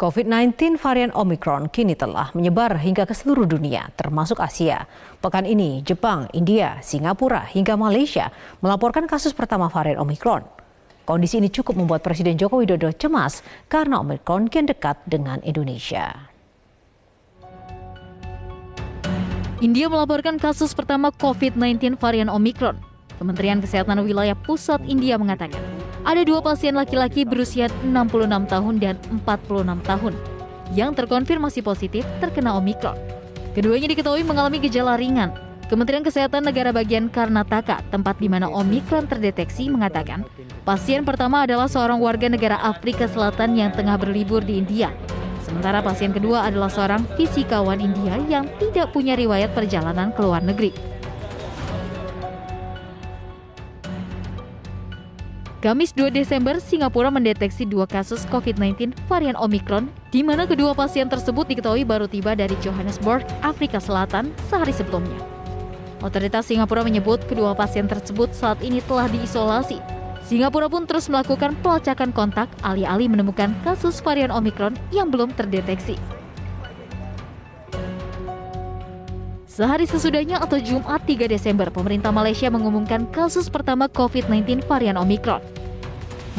COVID-19 varian Omicron kini telah menyebar hingga ke seluruh dunia, termasuk Asia. Pekan ini, Jepang, India, Singapura, hingga Malaysia melaporkan kasus pertama varian Omicron. Kondisi ini cukup membuat Presiden Joko Widodo cemas karena Omicron kian dekat dengan Indonesia. India melaporkan kasus pertama COVID-19 varian Omicron. Kementerian Kesehatan Wilayah Pusat India mengatakan, ada 2 pasien laki-laki berusia 66 tahun dan 46 tahun yang terkonfirmasi positif terkena Omicron. Keduanya diketahui mengalami gejala ringan. Kementerian Kesehatan Negara Bagian Karnataka, tempat di mana Omicron terdeteksi, mengatakan pasien pertama adalah seorang warga negara Afrika Selatan yang tengah berlibur di India. Sementara pasien kedua adalah seorang fisikawan India yang tidak punya riwayat perjalanan ke luar negeri. Kamis 2 Desember, Singapura mendeteksi 2 kasus COVID-19 varian Omicron, di mana kedua pasien tersebut diketahui baru tiba dari Johannesburg, Afrika Selatan, sehari sebelumnya. Otoritas Singapura menyebut kedua pasien tersebut saat ini telah diisolasi. Singapura pun terus melakukan pelacakan kontak alih-alih menemukan kasus varian Omicron yang belum terdeteksi. Sehari sesudahnya atau Jumat 3 Desember, pemerintah Malaysia mengumumkan kasus pertama COVID-19 varian Omicron.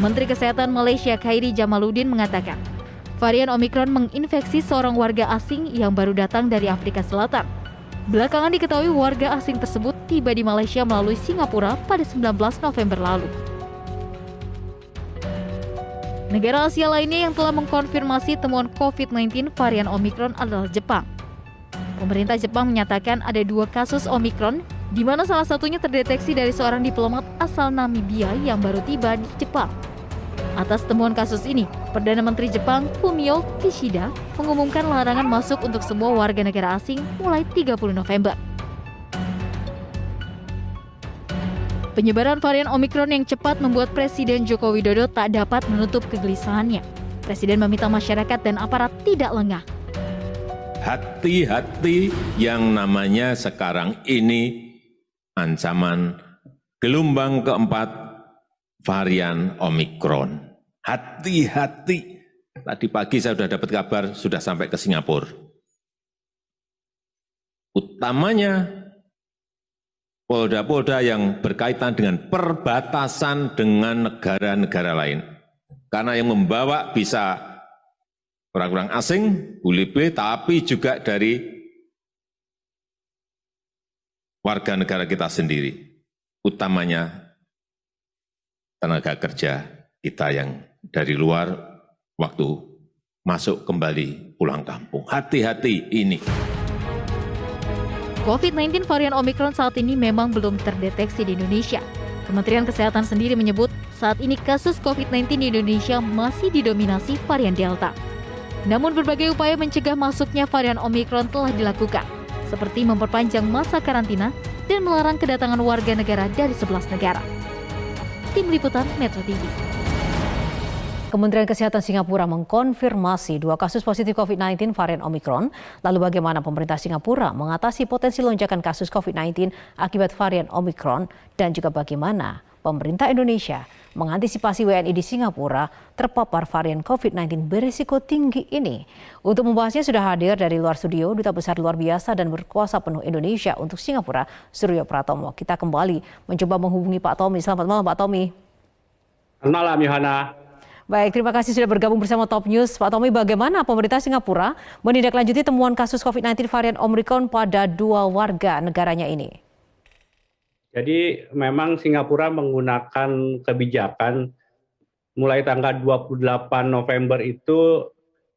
Menteri Kesehatan Malaysia Khairi Jamaluddin mengatakan, varian Omicron menginfeksi seorang warga asing yang baru datang dari Afrika Selatan. Belakangan diketahui warga asing tersebut tiba di Malaysia melalui Singapura pada 19 November lalu. Negara Asia lainnya yang telah mengkonfirmasi temuan COVID-19 varian Omicron adalah Jepang. Pemerintah Jepang menyatakan ada 2 kasus Omicron, di mana salah satunya terdeteksi dari seorang diplomat asal Namibia yang baru tiba di Jepang. Atas temuan kasus ini, Perdana Menteri Jepang Fumio Kishida mengumumkan larangan masuk untuk semua warga negara asing mulai 30 November. Penyebaran varian Omicron yang cepat membuat Presiden Joko Widodo tak dapat menutup kegelisahannya. Presiden meminta masyarakat dan aparat tidak lengah. Hati-hati, yang namanya sekarang ini ancaman gelombang keempat varian Omicron. Hati-hati. Tadi pagi saya sudah dapat kabar sudah sampai ke Singapura. Utamanya polda-polda yang berkaitan dengan perbatasan dengan negara-negara lain. Karena yang membawa bisa orang-orang asing, bule-bule, tapi juga dari warga negara kita sendiri, utamanya tenaga kerja kita yang dari luar waktu masuk kembali pulang kampung. Hati-hati ini. COVID-19 varian Omicron saat ini memang belum terdeteksi di Indonesia. Kementerian Kesehatan sendiri menyebut saat ini kasus COVID-19 di Indonesia masih didominasi varian Delta. Namun berbagai upaya mencegah masuknya varian Omicron telah dilakukan, seperti memperpanjang masa karantina dan melarang kedatangan warga negara dari 11 negara. Tim Liputan Metro TV. Kementerian Kesehatan Singapura mengkonfirmasi 2 kasus positif COVID-19 varian Omicron. Lalu bagaimana pemerintah Singapura mengatasi potensi lonjakan kasus COVID-19 akibat varian Omicron, dan juga bagaimana pemerintah Indonesia mengantisipasi WNI di Singapura terpapar varian COVID-19 berisiko tinggi ini. Untuk membahasnya sudah hadir dari luar studio Duta Besar Luar Biasa dan Berkuasa Penuh Indonesia untuk Singapura, Suryo Pratomo. Kita kembali mencoba menghubungi Pak Tommy. Selamat malam Pak Tommy. Selamat malam Yohana. Baik, terima kasih sudah bergabung bersama Top News. Pak Tommy, bagaimana pemerintah Singapura menindaklanjuti temuan kasus COVID-19 varian Omicron pada 2 warga negaranya ini? Jadi memang Singapura menggunakan kebijakan mulai tanggal 28 November itu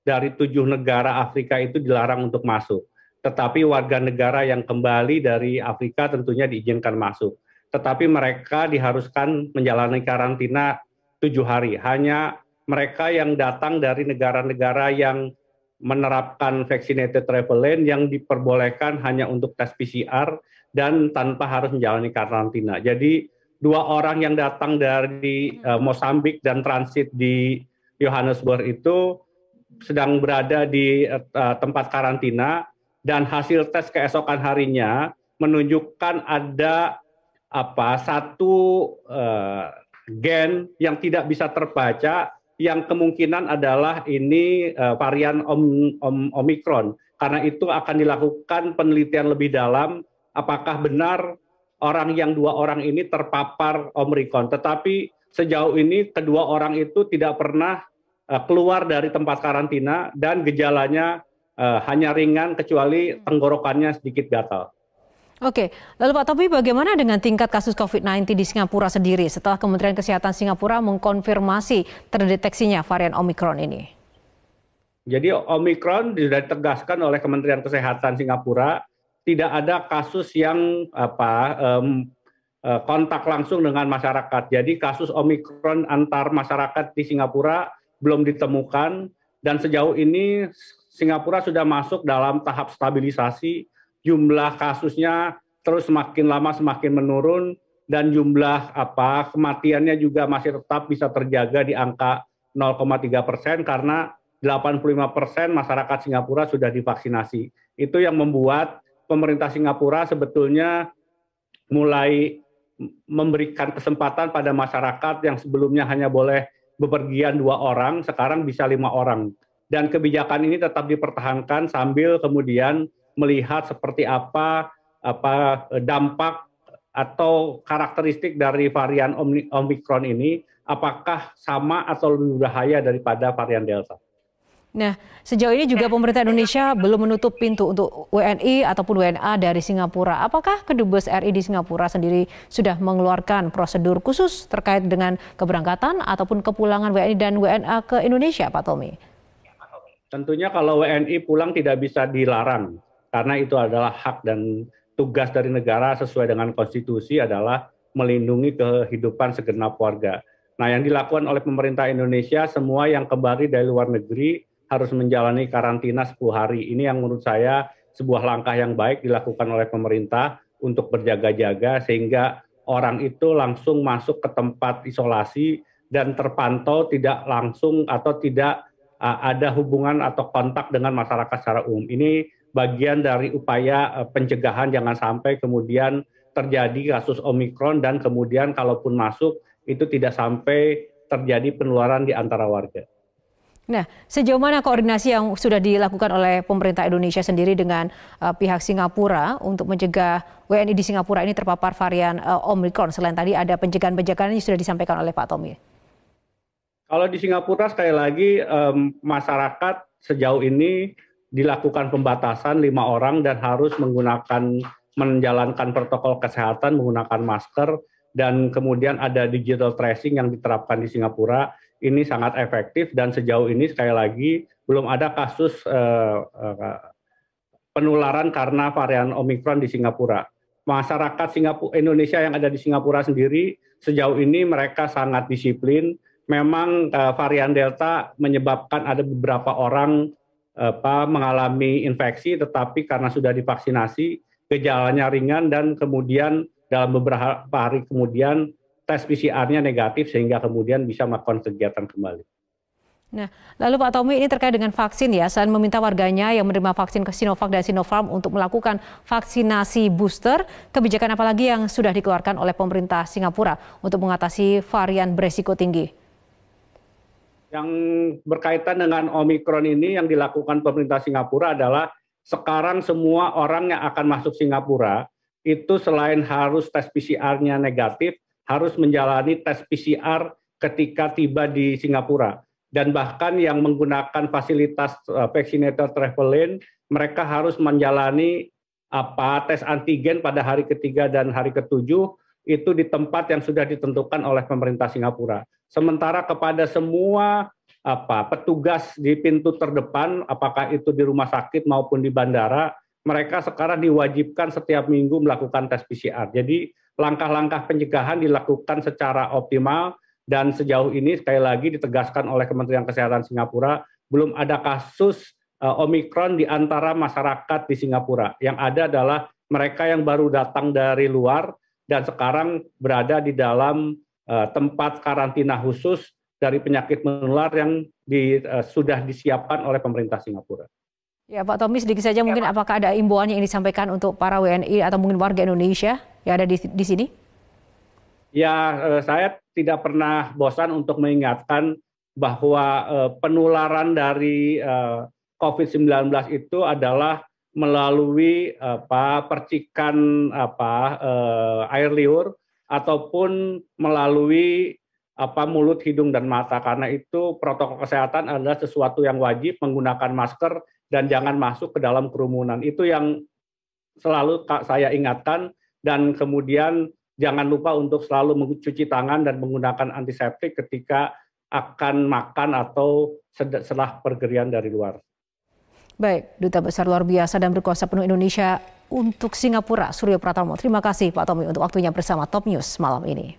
dari 7 negara Afrika itu dilarang untuk masuk. Tetapi warga negara yang kembali dari Afrika tentunya diizinkan masuk. Tetapi mereka diharuskan menjalani karantina 7 hari. Hanya mereka yang datang dari negara-negara yang menerapkan vaccinated travel lane yang diperbolehkan hanya untuk tes PCR dan tanpa harus menjalani karantina. Jadi 2 orang yang datang dari Mosambik dan transit di Johannesburg itu sedang berada di tempat karantina, dan hasil tes keesokan harinya menunjukkan ada satu gen yang tidak bisa terbaca yang kemungkinan adalah ini varian Omikron. Karena itu akan dilakukan penelitian lebih dalam apakah benar dua orang ini terpapar Omikron. Tetapi sejauh ini kedua orang itu tidak pernah keluar dari tempat karantina dan gejalanya hanya ringan kecuali tenggorokannya sedikit gatal. Oke, lalu Pak Tommy, bagaimana dengan tingkat kasus COVID-19 di Singapura sendiri setelah Kementerian Kesehatan Singapura mengkonfirmasi terdeteksinya varian Omikron ini? Jadi Omikron sudah ditegaskan oleh Kementerian Kesehatan Singapura, tidak ada kasus yang kontak langsung dengan masyarakat. Jadi kasus Omikron antar masyarakat di Singapura belum ditemukan dan sejauh ini Singapura sudah masuk dalam tahap stabilisasi. Jumlah kasusnya terus semakin lama semakin menurun dan jumlah kematiannya juga masih tetap bisa terjaga di angka 0,3% karena 85% masyarakat Singapura sudah divaksinasi. Itu yang membuat pemerintah Singapura sebetulnya mulai memberikan kesempatan pada masyarakat yang sebelumnya hanya boleh bepergian 2 orang, sekarang bisa 5 orang. Dan kebijakan ini tetap dipertahankan sambil kemudian melihat seperti apa dampak atau karakteristik dari varian Omikron ini, apakah sama atau lebih berbahaya daripada varian Delta. Nah, sejauh ini juga pemerintah Indonesia belum menutup pintu untuk WNI ataupun WNA dari Singapura. Apakah Kedubes RI di Singapura sendiri sudah mengeluarkan prosedur khusus terkait dengan keberangkatan ataupun kepulangan WNI dan WNA ke Indonesia, Pak Tommy? Tentunya kalau WNI pulang tidak bisa dilarang. Karena itu adalah hak dan tugas dari negara sesuai dengan konstitusi adalah melindungi kehidupan segenap warga. Nah, yang dilakukan oleh pemerintah Indonesia, semua yang kembali dari luar negeri harus menjalani karantina 10 hari. Ini yang menurut saya sebuah langkah yang baik dilakukan oleh pemerintah untuk berjaga-jaga sehingga orang itu langsung masuk ke tempat isolasi dan terpantau tidak langsung atau tidak ada hubungan atau kontak dengan masyarakat secara umum. Ini bagian dari upaya pencegahan jangan sampai kemudian terjadi kasus Omikron dan kemudian kalaupun masuk itu tidak sampai terjadi penularan di antara warga. Nah, sejauh mana koordinasi yang sudah dilakukan oleh pemerintah Indonesia sendiri dengan pihak Singapura untuk mencegah WNI di Singapura ini terpapar varian Omikron? Selain tadi ada pencegahan-pencegahan yang sudah disampaikan oleh Pak Tommy. Kalau di Singapura sekali lagi masyarakat sejauh ini dilakukan pembatasan 5 orang dan harus menjalankan protokol kesehatan menggunakan masker dan kemudian ada digital tracing yang diterapkan di Singapura. Ini sangat efektif dan sejauh ini sekali lagi belum ada kasus penularan karena varian Omikron di Singapura. Masyarakat Indonesia yang ada di Singapura sendiri sejauh ini mereka sangat disiplin. Memang varian Delta menyebabkan ada beberapa orang mengalami infeksi, tetapi karena sudah divaksinasi, gejalanya ringan dan kemudian dalam beberapa hari kemudian tes PCR-nya negatif sehingga kemudian bisa melakukan kegiatan kembali. Nah, lalu Pak Tommy, ini terkait dengan vaksin ya, selain meminta warganya yang menerima vaksin Sinovac dan Sinopharm untuk melakukan vaksinasi booster, kebijakan apa lagi yang sudah dikeluarkan oleh pemerintah Singapura untuk mengatasi varian beresiko tinggi? Yang berkaitan dengan Omikron ini yang dilakukan pemerintah Singapura adalah sekarang semua orang yang akan masuk Singapura itu selain harus tes PCR-nya negatif, harus menjalani tes PCR ketika tiba di Singapura. Dan bahkan yang menggunakan fasilitas vaccinator travel lane, mereka harus menjalani tes antigen pada hari ketiga dan hari ketujuh itu di tempat yang sudah ditentukan oleh pemerintah Singapura. Sementara kepada semua petugas di pintu terdepan, apakah itu di rumah sakit maupun di bandara, mereka sekarang diwajibkan setiap minggu melakukan tes PCR. Jadi langkah-langkah pencegahan dilakukan secara optimal dan sejauh ini sekali lagi ditegaskan oleh Kementerian Kesehatan Singapura belum ada kasus Omikron di antara masyarakat di Singapura. Yang ada adalah mereka yang baru datang dari luar dan sekarang berada di dalam tempat karantina khusus dari penyakit menular yang sudah disiapkan oleh pemerintah Singapura. Ya Pak Tommy, sedikit saja mungkin apakah ada imbauan yang disampaikan untuk para WNI atau mungkin warga Indonesia yang ada di sini? Ya, saya tidak pernah bosan untuk mengingatkan bahwa penularan dari COVID-19 itu adalah melalui percikan air liur ataupun melalui mulut, hidung, dan mata. Karena itu protokol kesehatan adalah sesuatu yang wajib, menggunakan masker dan jangan masuk ke dalam kerumunan. Itu yang selalu saya ingatkan, dan kemudian jangan lupa untuk selalu mencuci tangan dan menggunakan antiseptik ketika akan makan atau setelah pergian dari luar. Baik, Duta Besar luar biasa dan berkuasa penuh Indonesia untuk Singapura, Suryo Pratomo. Terima kasih Pak Tommy untuk waktunya bersama Top News malam ini.